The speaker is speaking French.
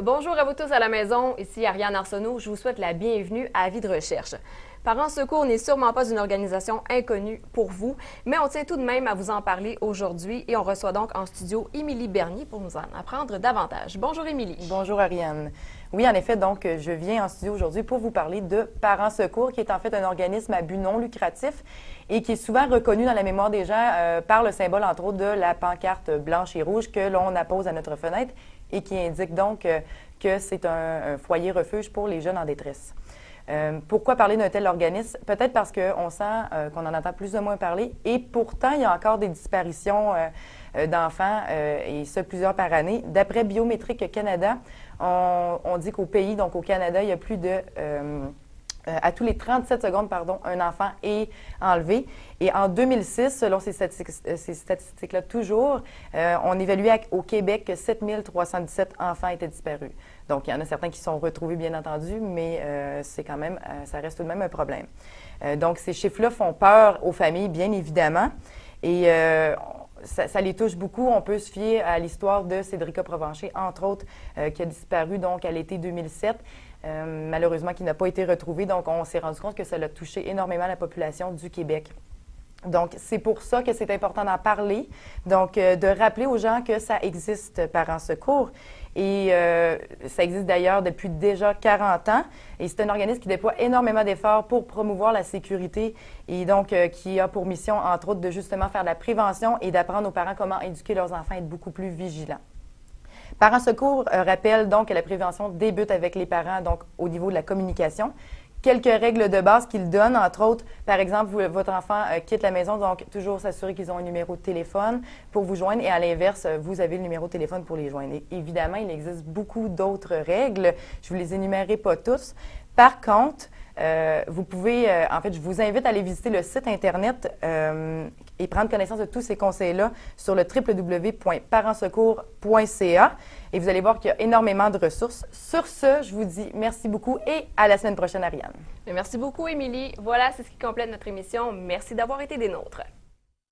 Bonjour à vous tous à la maison, ici Ariane Arsenault, je vous souhaite la bienvenue à Vie de recherche. Parents Secours n'est sûrement pas une organisation inconnue pour vous, mais on tient tout de même à vous en parler aujourd'hui et on reçoit donc en studio Émilie Bernier pour nous en apprendre davantage. Bonjour Émilie. Bonjour Ariane. Oui, en effet, donc je viens en studio aujourd'hui pour vous parler de Parents Secours, qui est en fait un organisme à but non lucratif et qui est souvent reconnu dans la mémoire des gens par le symbole, entre autres, de la pancarte blanche et rouge que l'on appose à notre fenêtre et qui indique donc que c'est un foyer refuge pour les jeunes en détresse. Pourquoi parler d'un tel organisme? Peut-être parce qu'on sent qu'on en entend plus ou moins parler et pourtant, il y a encore des disparitions d'enfants et ce, plusieurs par année. D'après Biométrique Canada, on dit qu'au pays, donc au Canada, il y a plus de... à tous les 37 secondes, un enfant est enlevé. Et en 2006, selon ces statistiques-là toujours, on évaluait au Québec que 7 317 enfants étaient disparus. Donc, il y en a certains qui sont retrouvés, bien entendu, mais c'est quand même, ça reste tout de même un problème. Donc, ces chiffres-là font peur aux familles, bien évidemment. Et ça les touche beaucoup. On peut se fier à l'histoire de Cédrica Provencher, entre autres, qui a disparu donc à l'été 2007. Malheureusement, qui n'a pas été retrouvé. Donc, on s'est rendu compte que ça a touché énormément la population du Québec. Donc, c'est pour ça que c'est important d'en parler. Donc, de rappeler aux gens que ça existe, Parents Secours. Et ça existe d'ailleurs depuis déjà 40 ans. Et c'est un organisme qui déploie énormément d'efforts pour promouvoir la sécurité et donc qui a pour mission, entre autres, de justement faire de la prévention et d'apprendre aux parents comment éduquer leurs enfants et être beaucoup plus vigilants. Parents Secours rappelle donc que la prévention débute avec les parents, donc au niveau de la communication. Quelques règles de base qu'ils donnent, entre autres, par exemple, votre enfant quitte la maison, donc toujours s'assurer qu'ils ont un numéro de téléphone pour vous joindre et à l'inverse, vous avez le numéro de téléphone pour les joindre. Et évidemment, il existe beaucoup d'autres règles. Je ne vous les énumérerai pas tous. Par contre, vous pouvez, en fait, je vous invite à aller visiter le site Internet et prendre connaissance de tous ces conseils-là sur le www.parentssecours.ca et vous allez voir qu'il y a énormément de ressources. Sur ce, je vous dis merci beaucoup et à la semaine prochaine, Ariane. Merci beaucoup, Émilie. Voilà, c'est ce qui complète notre émission. Merci d'avoir été des nôtres.